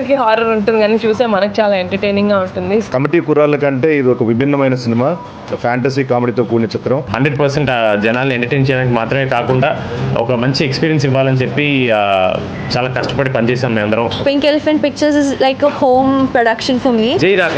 ఒక్కొక్కరికి హారర్ ఉంటుంది కానీ చూసే మనకు చాలా ఎంటర్టైనింగ్ గా ఉంటుంది. కమిటీ కుర్రాళ్ళ కంటే ఇది ఒక విభిన్నమైన సినిమా, ఫ్యాంటసీ కామెడీతో కూడిన చిత్రం. 100% జనాల్ని ఎంటర్టైన్ చేయడానికి మాత్రమే కాకుండా ఒక మంచి ఎక్స్పీరియన్స్ ఇవ్వాలని చెప్పి చాలా కష్టపడి పనిచేసాం మేము అందరం. Pink Elephant Pictures is like a home production for me. జై రాక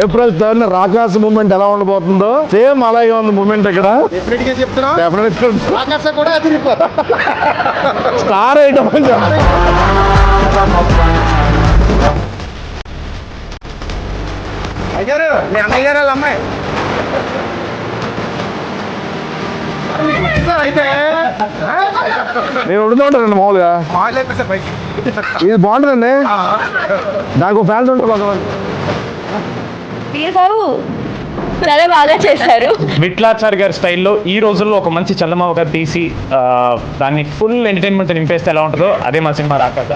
ఏప్రిల్ 3rd రాకాస మూమెంట్ ఎలా ఉండబోతుందో సేమ్ అలాగే ఉంది మూమెంట్ ఇక్కడ. స్టార్ ఐటమ్ అమ్మాయి నేను ఉండుతుంటానండి మామూలుగా. ఇది బాగుంటుందండి, నాకు ఫ్యాన్స్ ఉంటారు. చాలా బాగా చేశారు. విట్లాచారి గారి స్టైల్లో ఈ రోజుల్లో ఒక మంచి చందమామగా తీసి దాన్ని ఫుల్ ఎంటర్టైన్మెంట్ నింపేస్తే ఎలా ఉంటుందో అదే మా సినిమా రాకాస.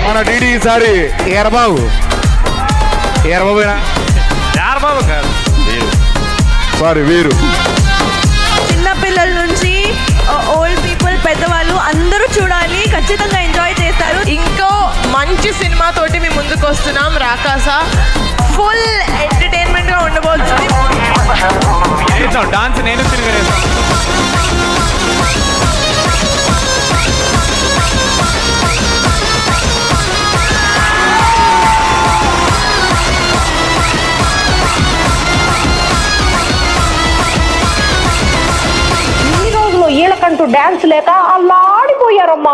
మన డీడీ ఈసారి ఎర్రబాబు కాదు సారీ వీరు. చిన్నపిల్లల నుంచి ఓల్డ్ పీపుల్, పెద్దవాళ్ళు అందరూ చూడాలి, ఖచ్చితంగా ఎంజాయ్ చేస్తారు. ఇంకో మంచి సినిమా తోటి మేము ముందుకు వస్తున్నాం. రాకాస ఫుల్ ఎంటర్టైన్మెంట్ గా ఉండబోతుంది. డాన్స్ నేను వీళ్ళకంటూ డాన్స్ లేక అల్లాడిపోయారమ్మా.